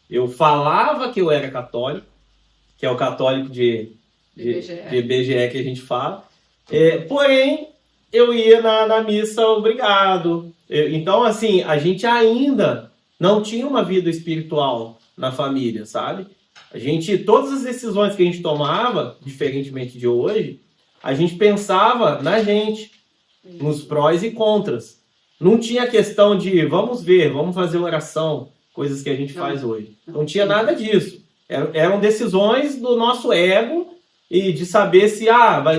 Eu falava que eu era católico, que é o católico de IBGE que a gente fala. Porém, eu ia na missa obrigado. Então, assim, a gente ainda não tinha uma vida espiritual na família, sabe? Todas as decisões que a gente tomava, diferentemente de hoje, a gente pensava na gente, nos prós e contras. Não tinha questão de vamos ver, vamos fazer oração, coisas que a gente faz hoje. Não tinha nada disso. Eram decisões do nosso ego e de saber se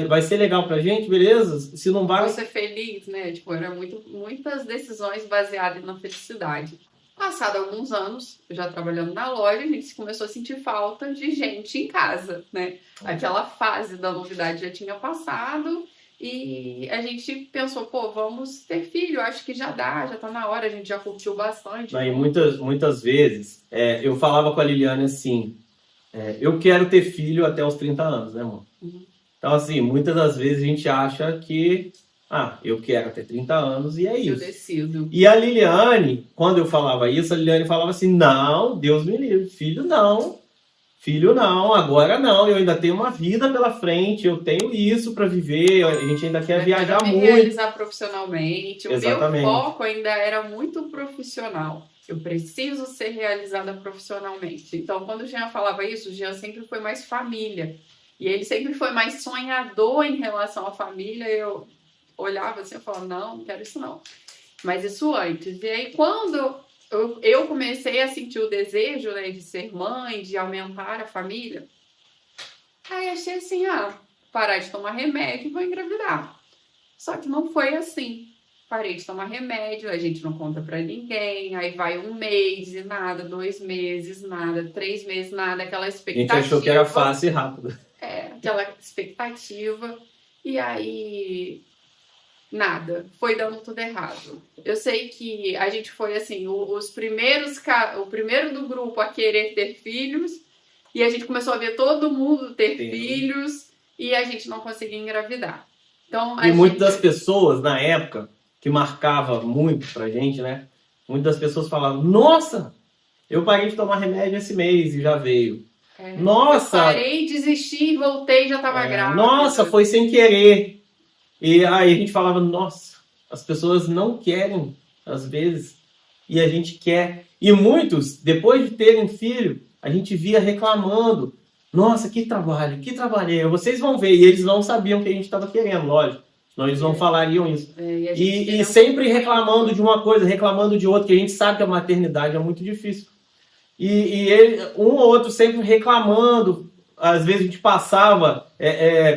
vai ser legal pra gente, beleza? Se não vai... Vou ser feliz, né? Tipo, eram muitas decisões baseadas na felicidade. Passado alguns anos, eu já trabalhando na loja, a gente começou a sentir falta de gente em casa, né? Aquela fase da novidade já tinha passado e a gente pensou, pô, vamos ter filho, acho que já tá na hora, a gente já curtiu bastante. E muitas vezes, eu falava com a Liliane assim, eu quero ter filho até os 30 anos, né, amor? Uhum. Então, assim, muitas das vezes a gente acha que, eu quero ter 30 anos e é isso. Eu decido. E a Liliane, quando eu falava isso, a Liliane falava assim, não, Deus me livre, filho não, agora não, eu ainda tenho uma vida pela frente, eu tenho isso para viver, a gente ainda quer viajar muito. Realizar profissionalmente, Exatamente. O meu foco ainda era muito profissional. Eu preciso ser realizada profissionalmente. Então, quando o Jean falava isso, o Jean sempre foi mais família. E ele sempre foi mais sonhador em relação à família. Eu olhava assim e falava, não quero isso não. Mas isso antes. E aí, quando eu comecei a sentir o desejo, né, de ser mãe, de aumentar a família, aí achei assim, parar de tomar remédio e vou engravidar. Só que não foi assim. Parei de tomar remédio, a gente não conta pra ninguém, aí vai 1 mês e nada, 2 meses, nada, 3 meses, nada, aquela expectativa. A gente achou que era fácil e rápido. Aquela expectativa, e aí nada, foi dando tudo errado. Eu sei que a gente foi assim, o primeiro do grupo a querer ter filhos, e a gente começou a ver todo mundo ter filhos, e a gente não conseguia engravidar. Então, muitas das pessoas, na época, que marcava muito pra gente, né? Muitas das pessoas falavam, nossa, eu parei de tomar remédio esse mês e já veio. Nossa! Eu parei, desisti, voltei e já tava grávida. Nossa, foi sem querer. E aí a gente falava, nossa, as pessoas não querem, às vezes, e a gente quer. E muitos, depois de terem filho, a gente via reclamando, nossa, que trabalho, vocês vão ver. E eles não sabiam o que a gente estava querendo, lógico. Senão eles não falariam isso. E sempre reclamando de uma coisa, reclamando de outra, que a gente sabe que a maternidade é muito difícil. Um ou outro sempre reclamando. Às vezes a gente passava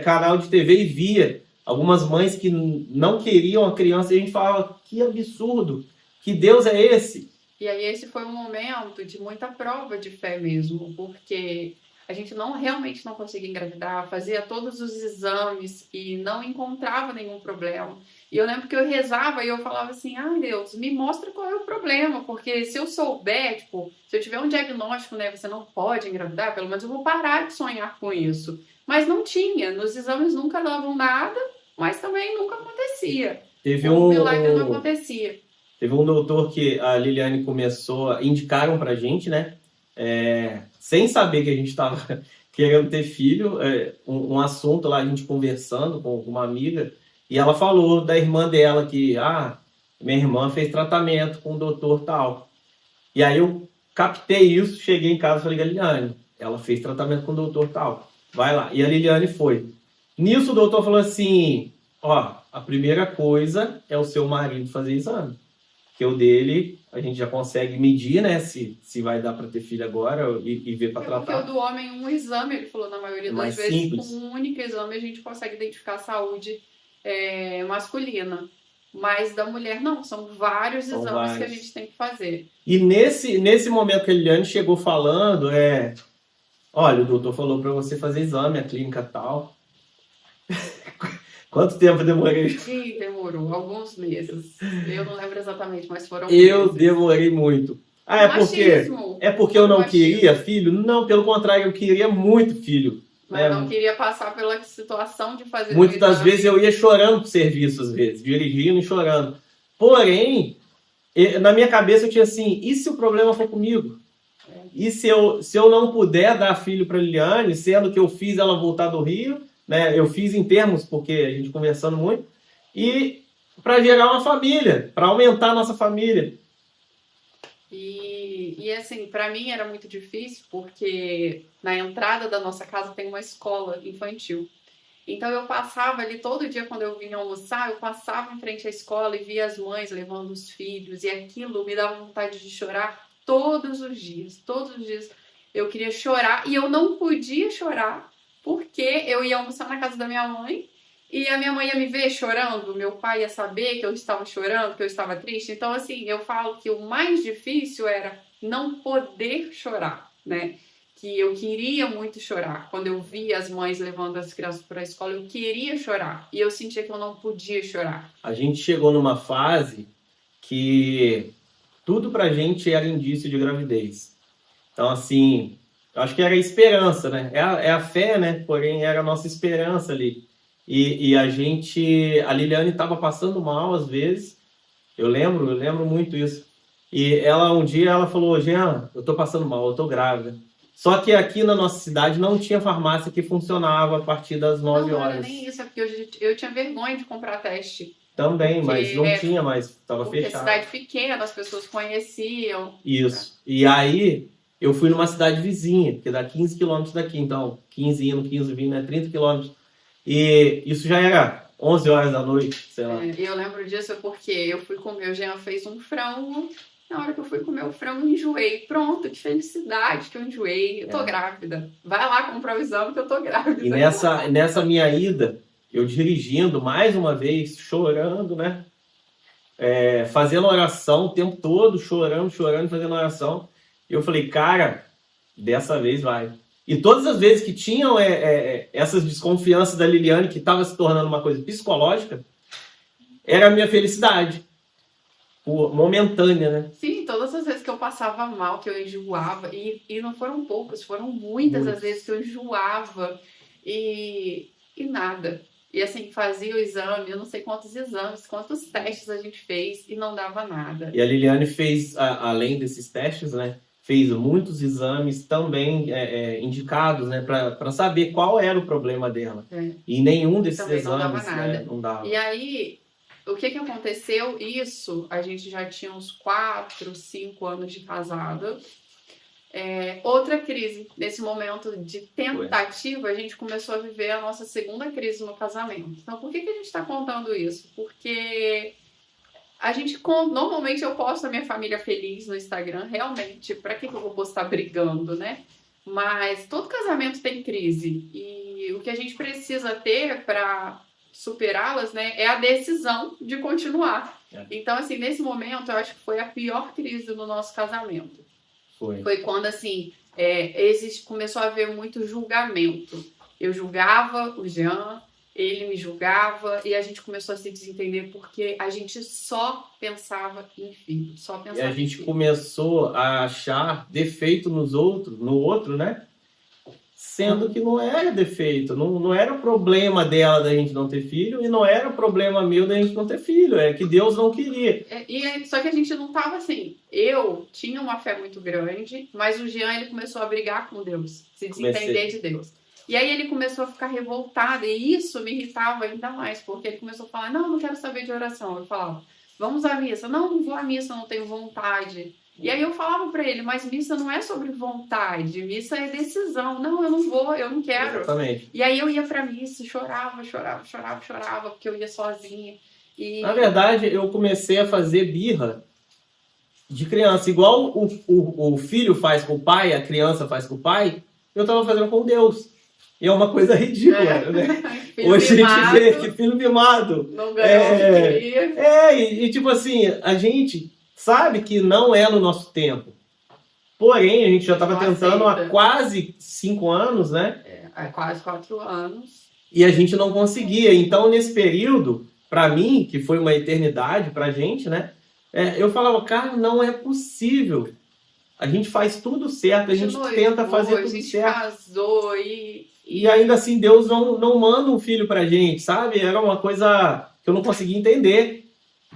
canal de TV e via algumas mães que não queriam a criança e a gente falava, que absurdo, que Deus é esse? E aí esse foi um momento de muita prova de fé mesmo, porque a gente realmente não conseguia engravidar, fazia todos os exames e não encontrava nenhum problema. E eu lembro que eu rezava e eu falava assim, Deus, me mostra qual é o problema, porque se eu souber, se eu tiver um diagnóstico, né, você não pode engravidar, pelo menos eu vou parar de sonhar com isso. Mas não tinha, nos exames nunca davam nada, mas também nunca acontecia. O milagre não acontecia. Teve um doutor que a Liliane indicaram pra gente, né? Sem saber que a gente estava querendo ter filho, um assunto lá, a gente conversando com uma amiga, e ela falou da irmã dela que, minha irmã fez tratamento com o doutor tal. E aí eu captei isso, cheguei em casa e falei, Liliane, ela fez tratamento com o doutor tal, vai lá. E a Liliane foi. Nisso o doutor falou assim, a primeira coisa é o seu marido fazer exame. Que o dele, a gente já consegue medir, né, se vai dar para ter filho agora e ver para tratar. Porque o do homem, um exame, ele falou, na maioria das vezes, simples. Com um único exame a gente consegue identificar a saúde masculina. Mas da mulher não, são vários exames que a gente tem que fazer. E nesse momento que a Liliane chegou falando, olha, o doutor falou para você fazer exame, a clínica tal. Quanto tempo demorei? Sim, demorou. Alguns meses. Eu não lembro exatamente, mas foram meses. Demorei muito. Porque eu não queria filho? Não, pelo contrário, eu queria muito filho. Mas não queria passar pela situação de fazer... Muitas das vezes eu ia chorando pro serviço, às vezes. Dirigindo e chorando. Porém, na minha cabeça eu tinha assim, e se o problema for comigo? E se eu não puder dar filho para Liliane, sendo que eu fiz ela voltar do Rio, né? Eu fiz em termos, porque a gente conversando muito, e para gerar uma família, para aumentar a nossa família. E assim, para mim era muito difícil, porque na entrada da nossa casa tem uma escola infantil. Então eu passava ali todo dia quando eu vinha almoçar, eu passava em frente à escola e via as mães levando os filhos, e aquilo me dava vontade de chorar todos os dias. Todos os dias eu queria chorar e eu não podia chorar porque eu ia almoçar na casa da minha mãe e a minha mãe ia me ver chorando, meu pai ia saber que eu estava chorando, que eu estava triste. Então, assim, eu falo que o mais difícil era não poder chorar, né? Que eu queria muito chorar. Quando eu via as mães levando as crianças para a escola, eu queria chorar. E eu sentia que eu não podia chorar. A gente chegou numa fase que tudo pra gente era indício de gravidez. Então, assim, eu acho que era a esperança, né? É a fé, né? Porém, era a nossa esperança ali. E a Liliane estava passando mal às vezes. Eu lembro muito isso. E um dia ela falou: Jean, eu tô passando mal, eu tô grávida. Só que aqui na nossa cidade não tinha farmácia que funcionava a partir das 9 horas. Não era nem isso, é porque eu tinha vergonha de comprar teste. Também, mas não tinha mais, estava fechado. Porque cidade pequena, as pessoas conheciam. Isso. E aí eu fui numa cidade vizinha, que dá 15 quilômetros daqui. Então, 15 indo, 15 vindo, 30 quilômetros. E isso já era 11 horas da noite, sei lá. Eu lembro disso porque eu fui comer, o Jean fez um frango. Na hora que eu fui comer o frango, eu enjoei. Pronto, que felicidade que eu enjoei. Eu tô grávida. Vai lá comprar o exame que eu tô grávida. E nessa minha ida, eu dirigindo mais uma vez, chorando, né? Fazendo oração o tempo todo, chorando, fazendo oração. Eu falei, cara, dessa vez vai. E todas as vezes que tinham essas desconfianças da Liliane, que estava se tornando uma coisa psicológica, era a minha felicidade. Momentânea, né? Sim, todas as vezes que eu passava mal, que eu enjoava, e não foram poucas, foram muitas as vezes que eu enjoava e nada. E assim, fazia o exame, eu não sei quantos exames, quantos testes a gente fez e não dava nada. E a Liliane fez, além desses testes, né? Fez muitos exames também indicados, né? Para saber qual era o problema dela. E nenhum desses também exames não dava nada. Não dava. E aí, o que aconteceu? Isso, a gente já tinha uns 4, 5 anos de casado. Outra crise. Nesse momento de tentativa, a gente começou a viver a nossa segunda crise no casamento. Então, por que a gente está contando isso? Porque normalmente eu posto a minha família feliz no Instagram, realmente. Para que eu vou postar brigando, né? Mas todo casamento tem crise. E o que a gente precisa ter para superá-las, né, é a decisão de continuar. Então, assim, nesse momento, eu acho que foi a pior crise do nosso casamento. Foi quando, assim, começou a haver muito julgamento. Eu julgava o Jean, ele me julgava, e a gente começou a se desentender porque a gente só pensava em filho. E a gente começou a achar defeito no outro, né? Sendo que não era defeito, não era o problema dela da gente não ter filho, e não era o problema meu da gente não ter filho, é que Deus não queria. Só que a gente não tava assim, eu tinha uma fé muito grande, mas o Jean, ele começou a brigar com Deus, se desentender de Deus. E aí ele começou a ficar revoltado, e isso me irritava ainda mais, porque ele começou a falar, não quero saber de oração. Eu falava, vamos à missa. Não vou à missa, não tenho vontade. E aí eu falava pra ele, mas missa não é sobre vontade, missa é decisão. Não, eu não vou, eu não quero. Exatamente. E aí eu ia pra missa, chorava, porque eu ia sozinha. Na verdade, eu comecei a fazer birra de criança. Igual o filho faz com o pai, a criança faz com o pai, eu tava fazendo com Deus. E é uma coisa ridícula, né? Hoje mimado, a gente vê que filho mimado. Não ganhou o que queria. E tipo assim, a gente sabe que não é no nosso tempo. Porém, a gente já estava tentando há quase 5 anos, né? Há quase 4 anos. E a gente não conseguia. Então, nesse período, para mim, que foi uma eternidade pra gente, né? Eu falava, cara, não é possível. A gente faz tudo certo, a gente tenta fazer tudo certo. A gente casou e ainda assim Deus não manda um filho pra gente, sabe? Era uma coisa que eu não conseguia entender.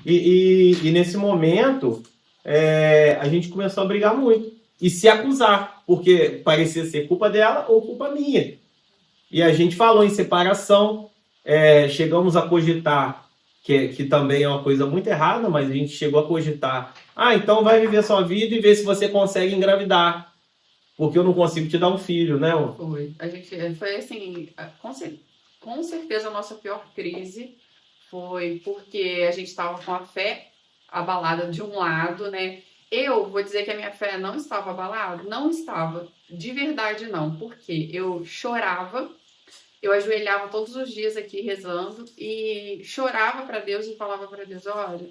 E nesse momento, a gente começou a brigar muito. e se acusar, porque parecia ser culpa dela ou culpa minha. E a gente falou em separação, chegamos a cogitar, que também é uma coisa muito errada, mas a gente chegou a cogitar, então vai viver sua vida e ver se você consegue engravidar, porque eu não consigo te dar um filho, né? Foi assim, com certeza a nossa pior crise foi porque a gente estava com a fé abalada de um lado, né? Eu vou dizer que a minha fé não estava abalada? Não estava, de verdade não, porque eu chorava, eu ajoelhava todos os dias aqui rezando e chorava para Deus e falava para Deus, olha,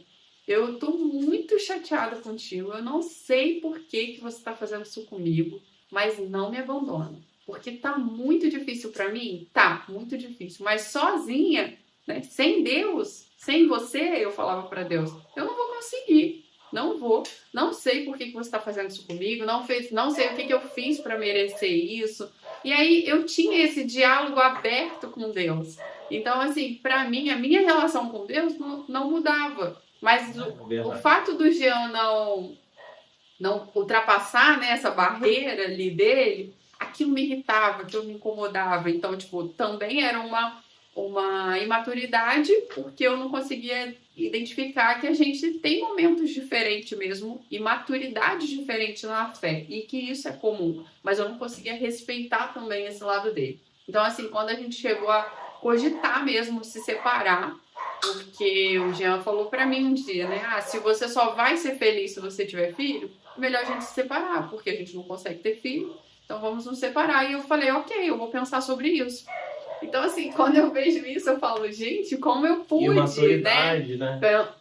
eu tô muito chateada contigo, eu não sei por que você está fazendo isso comigo, mas não me abandona, porque tá muito difícil para mim, tá, muito difícil, mas sozinha, né, sem Deus, sem você, eu falava para Deus, eu não vou conseguir. Não vou, não sei por que você está fazendo isso comigo, não sei o que eu fiz para merecer isso. E aí eu tinha esse diálogo aberto com Deus. Então, assim, para mim, a minha relação com Deus não mudava. Mas o fato do Jean não ultrapassar, né, essa barreira ali dele, aquilo me irritava, aquilo me incomodava. Então, tipo, também era uma imaturidade, porque eu não conseguia identificar que a gente tem momentos diferentes mesmo e maturidade diferente na fé, e que isso é comum, mas eu não conseguia respeitar também esse lado dele. Então, assim, quando a gente chegou a cogitar mesmo se separar, porque o Jean falou pra mim um dia, né, se você só vai ser feliz se você tiver filho, melhor a gente se separar, porque a gente não consegue ter filho, então vamos nos separar. E eu falei, ok, eu vou pensar sobre isso. Então, assim, quando eu vejo isso, eu falo, gente, como eu pude, né?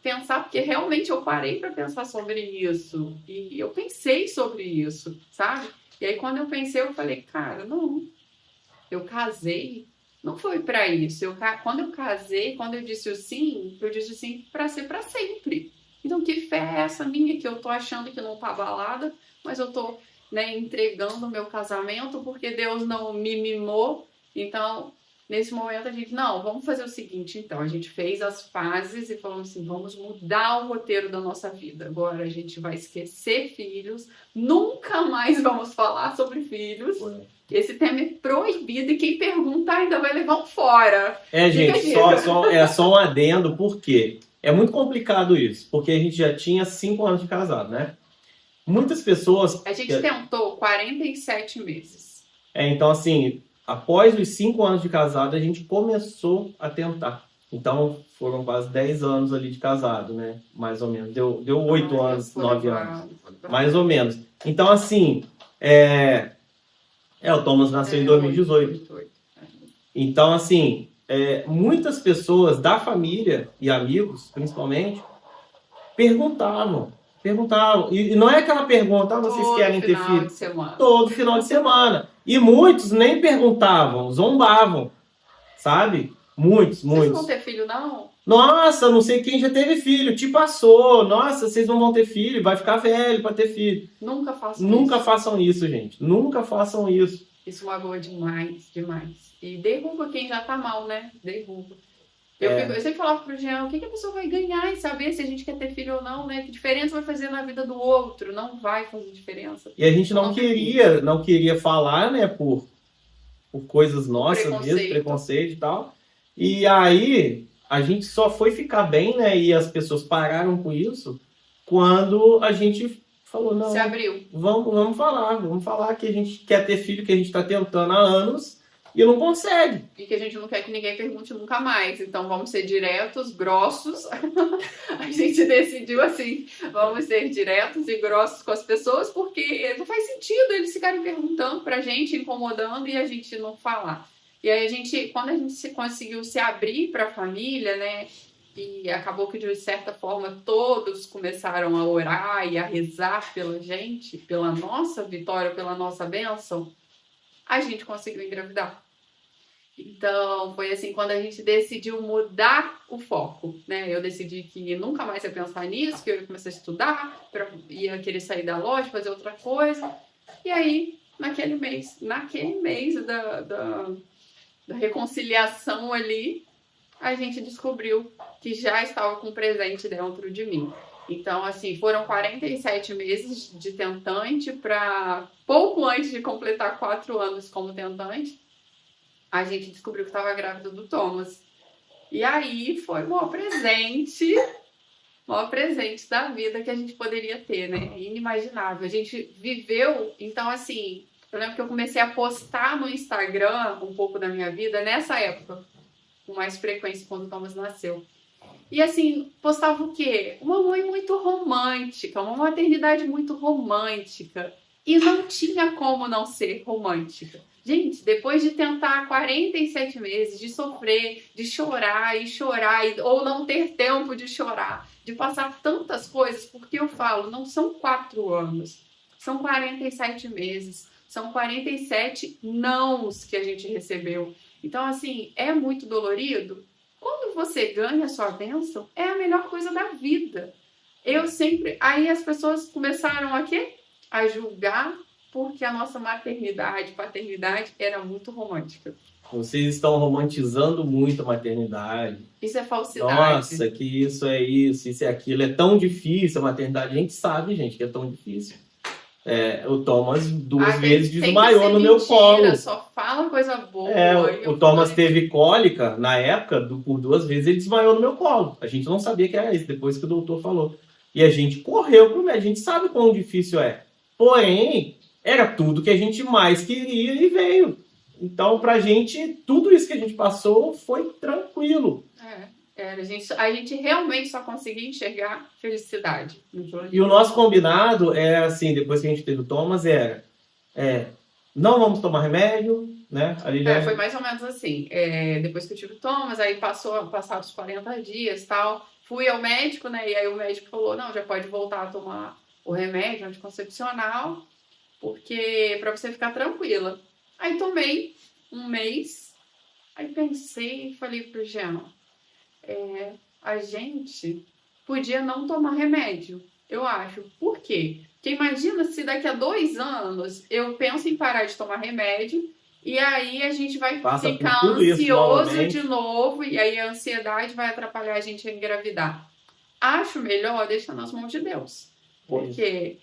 Pensar, porque realmente eu parei para pensar sobre isso. E eu pensei sobre isso, sabe? E aí, quando eu pensei, eu falei, cara, não. Eu casei, não foi para isso. Quando eu casei, quando eu disse o sim para ser para sempre. Então, que fé é essa minha que eu tô achando que não tá abalada, mas eu tô, né, entregando o meu casamento porque Deus não me mimou. Então, nesse momento a gente, não, vamos fazer o seguinte, então, a gente fez as pazes e falamos assim, vamos mudar o roteiro da nossa vida. Agora a gente vai esquecer filhos, nunca mais vamos falar sobre filhos. Esse tema é proibido e quem pergunta ainda vai levar um fora. Gente, só um adendo, por quê? É muito complicado isso, porque a gente já tinha 5 anos de casado, né? Muitas pessoas... A gente tentou 47 meses. Então, assim, após os 5 anos de casado, a gente começou a tentar. Então, foram quase 10 anos ali de casado, né? Mais ou menos. Deu 8 anos, 9 anos. Mais ou menos. Então, assim, o Thomas nasceu em 2018. Então, assim, muitas pessoas da família e amigos, principalmente, perguntavam. E não é aquela pergunta, vocês querem ter filho? Todo final de semana. E muitos nem perguntavam, zombavam, sabe? Muitos. Vocês não vão ter filho, não? Nossa, não sei quem já teve filho, te passou. Nossa, vocês não vão ter filho, vai ficar velho para ter filho. Nunca façam isso, gente. Nunca façam isso. Isso magoa demais. E derruba quem já tá mal, né? Derruba. Eu sempre falava pro Jean, o que a pessoa vai ganhar em saber se a gente quer ter filho ou não, né? Que diferença vai fazer na vida do outro? Não vai fazer diferença. E a gente não queria falar, né? Por coisas nossas mesmo, preconceito e tal. E aí, a gente só foi ficar bem, né? E as pessoas pararam com isso quando a gente falou, não... Se abriu. Vamos falar que a gente quer ter filho, que a gente tá tentando há anos... E não consegue. E que a gente não quer que ninguém pergunte nunca mais. Então vamos ser diretos, grossos. A gente decidiu assim, vamos ser diretos e grossos com as pessoas, porque não faz sentido eles ficarem perguntando pra gente, incomodando, e a gente não falar. E aí quando a gente conseguiu se abrir pra família, né? E acabou que de certa forma todos começaram a orar e a rezar pela gente, pela nossa vitória, pela nossa bênção, a gente conseguiu engravidar. Então, foi assim, quando a gente decidiu mudar o foco, né? Eu decidi que nunca mais ia pensar nisso, que eu ia começar a estudar, ia querer sair da loja, fazer outra coisa. E aí, naquele mês da reconciliação ali, a gente descobriu que já estava com um presente dentro de mim. Então, assim, foram 47 meses de tentante para pouco antes de completar 4 anos como tentante, a gente descobriu que estava grávida do Thomas. E aí foi o maior presente da vida que a gente poderia ter, né? Inimaginável. A gente viveu, então assim, eu lembro que eu comecei a postar no Instagram um pouco da minha vida nessa época, com mais frequência quando o Thomas nasceu. E assim, postava o quê? Uma mãe muito romântica, uma maternidade muito romântica. E não tinha como não ser romântica. Gente, depois de tentar 47 meses, de sofrer, de chorar e chorar, ou não ter tempo de chorar, de passar tantas coisas, porque eu falo, não são 4 anos, são 47 meses, são 47 nãos que a gente recebeu. Então, assim, é muito dolorido. Quando você ganha a sua bênção, é a melhor coisa da vida. Eu sempre... Aí as pessoas começaram a quê? A julgar porque a nossa maternidade, paternidade era muito romântica. Vocês estão romantizando muito a maternidade. Isso é falsidade. Nossa, que isso é aquilo. É tão difícil a maternidade. A gente sabe, gente, que é tão difícil. O Thomas 2 vezes desmaiou no meu colo. Só fala coisa boa. O Thomas teve cólica na época, por 2 vezes ele desmaiou no meu colo. A gente não sabia que era isso, depois que o doutor falou. E a gente correu pro médico. A gente sabe quão difícil é. Porém, era tudo que a gente mais queria e veio. Então, pra gente, tudo isso que a gente passou foi tranquilo. A gente realmente só conseguia enxergar felicidade. E o nosso combinado era assim, depois que a gente teve o Thomas, não vamos tomar remédio, né? Foi mais ou menos assim. Depois que eu tive o Thomas, aí passados 40 dias e tal, fui ao médico, né? E aí o médico falou, não, já pode voltar a tomar o remédio anticoncepcional, porque para você ficar tranquila. Aí tomei 1 mês, aí pensei e falei pro Jean, a gente podia não tomar remédio, eu acho. Por quê? Porque imagina se daqui a 2 anos eu penso em parar de tomar remédio e aí a gente vai ficar ansioso de novo e aí a ansiedade vai atrapalhar a gente a engravidar. Acho melhor deixar nas mãos de Deus. Porque...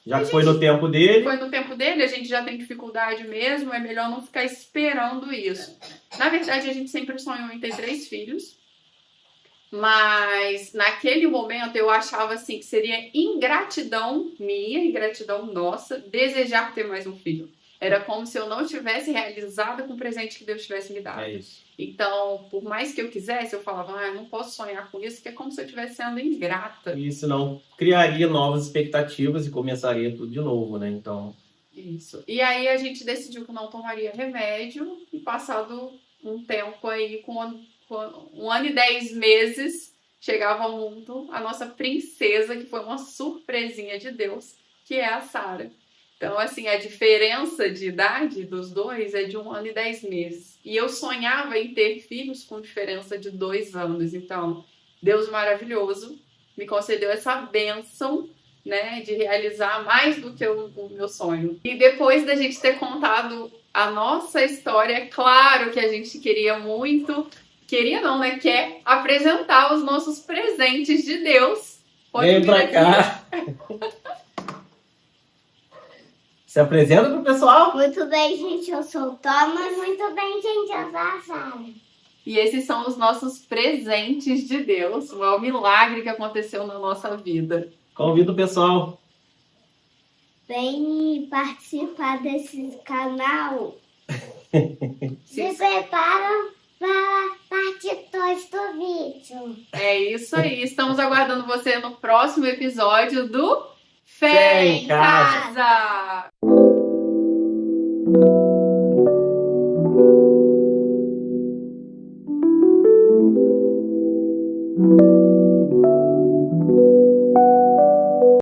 já foi no tempo dele. Foi no tempo dele, a gente já tem dificuldade mesmo, é melhor não ficar esperando isso. Na verdade, a gente sempre sonhou em ter 3 filhos, mas naquele momento eu achava assim que seria ingratidão minha, ingratidão nossa, desejar ter mais um filho. Era como se eu não tivesse realizado com o presente que Deus tivesse me dado. É isso. Então, por mais que eu quisesse, eu falava, eu não posso sonhar com isso, que é como se eu estivesse sendo ingrata. Isso não criaria novas expectativas e começaria tudo de novo, né? Então... Isso. E aí a gente decidiu que não tomaria remédio e passado um tempo aí, com 1 ano e 10 meses, chegava ao mundo a nossa princesa, que foi uma surpresinha de Deus, que é a Sara. Então, assim, a diferença de idade dos dois é de 1 ano e 10 meses. E eu sonhava em ter filhos com diferença de 2 anos. Então, Deus maravilhoso me concedeu essa bênção, né, de realizar mais do que o meu sonho. E depois da gente ter contado a nossa história, é claro que a gente queria muito... Queria não, né? Quer apresentar os nossos presentes de Deus. Vem pra cá. Se apresenta pro pessoal. Muito bem, gente, eu sou o Thomas. Muito bem, gente, eu sou a Sara. E esses são os nossos presentes de Deus. O maior milagre que aconteceu na nossa vida. Convido o pessoal. Vem participar desse canal. Se preparam para parte 2 do vídeo. É isso aí. Estamos aguardando você no próximo episódio do Fé em Casa. Casa.